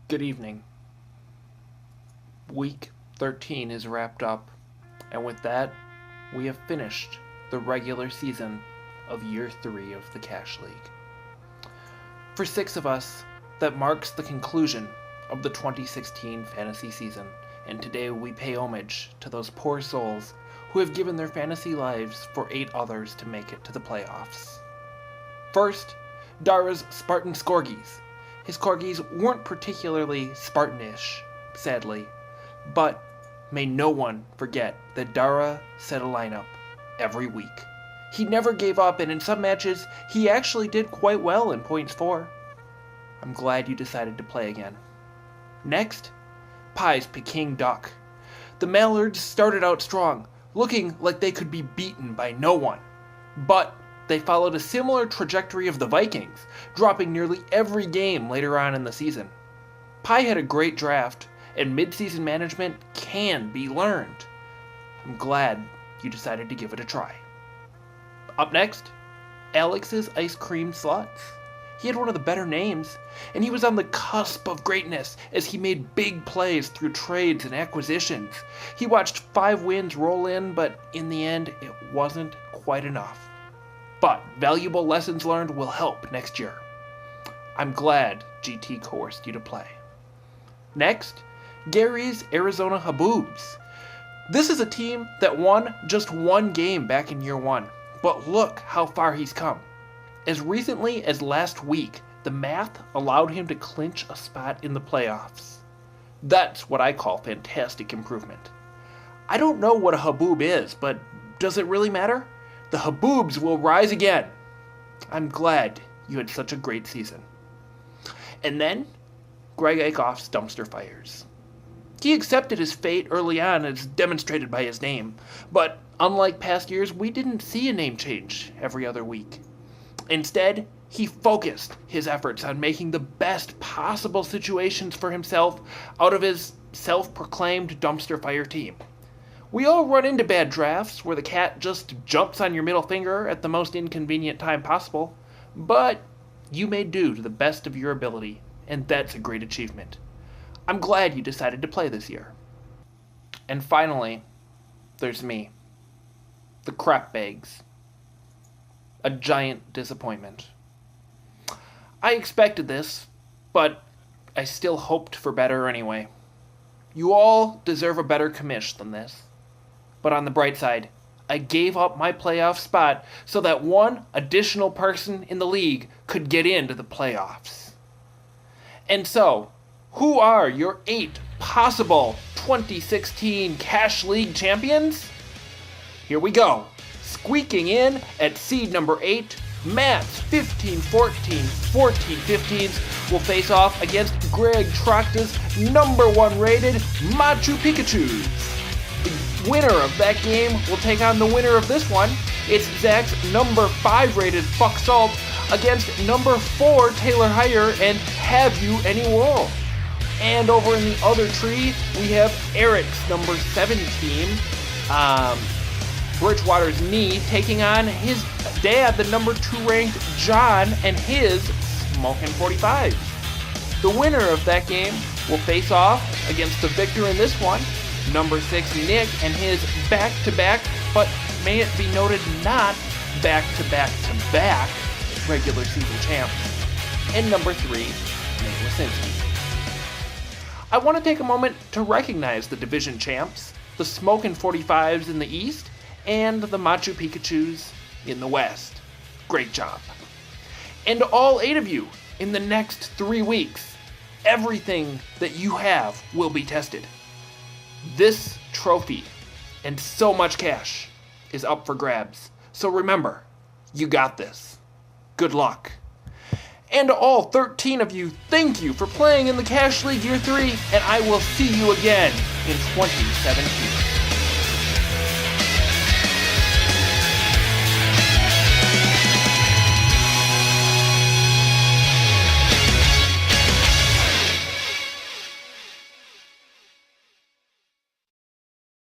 Good evening. Week 13 is wrapped up, and with that, we have finished the regular season of Year 3 of the Cash League. For 6 of us, that marks the conclusion of the 2016 fantasy season, and today we pay homage to those poor souls who have given their fantasy lives for 8 others to make it to the playoffs. First, Dara's Spartan Scorgies. His corgis weren't particularly Spartanish, sadly, but may no one forget that Dara set a lineup every week. He never gave up, and in some matches, he actually did quite well in points for. I'm glad you decided to play again. Next, Pie's Peking Duck. The Mallards started out strong, looking like they could be beaten by no one, but they followed a similar trajectory of the Vikings, dropping nearly every game later on in the season. Pie had a great draft, and mid-season management can be learned. I'm glad you decided to give it a try. Up next, Alex's Ice Cream Sluts. He had one of the better names, and he was on the cusp of greatness as he made big plays through trades and acquisitions. He watched 5 wins roll in, but in the end, it wasn't quite enough. But valuable lessons learned will help next year. I'm glad GT coerced you to play. Next, Gary's Arizona Haboobs. This is a team that won just 1 game back in year 1, but look how far he's come. As recently as last week, the math allowed him to clinch a spot in the playoffs. That's what I call fantastic improvement. I don't know what a Haboob is, but does it really matter? The Haboobs will rise again. I'm glad you had such a great season. And then, Greg Eichhoff's Dumpster Fires. He accepted his fate early on as demonstrated by his name, but unlike past years, we didn't see a name change every other week. Instead, he focused his efforts on making the best possible situations for himself out of his self-proclaimed dumpster fire team. We all run into bad drafts where the cat just jumps on your middle finger at the most inconvenient time possible, but you made do to the best of your ability, and that's a great achievement. I'm glad you decided to play this year. And finally, there's me. The crap bags. A giant disappointment. I expected this, but I still hoped for better anyway. You all deserve a better commish than this. But on the bright side, I gave up my playoff spot so that one additional person in the league could get into the playoffs. And so, who are your 8 possible 2016 Cash League champions? Here we go. Squeaking in at seed number 8, Matt's 15-14, 14-15s will face off against Greg Trocta's number 1 rated Machu Pikachu's. The winner of that game will take on the winner of this one. It's Zach's number 5 rated Fuck Salt against number 4 Taylor Heyer and Have You Any Wool. And over in the other tree, we have Eric's number 7 team, Bridgewater's Knee, taking on his dad, the number 2 ranked John, and his Smokin' 45s. The winner of that game will face off against the victor in this one, number 6 Nick, and his back-to-back, but may it be noted not back-to-back-to-back regular season champs, and number 3 Nate Lasinski. I want to take a moment to recognize the division champs, the Smokin' 45s in the East, and the Machu Pikachu's in the West. Great job. And all 8 of you, in the next 3 weeks, everything that you have will be tested. This trophy and so much cash is up for grabs. So remember, you got this. Good luck. And to all 13 of you, thank you for playing in the Cash League Year 3, and I will see you again in 2017.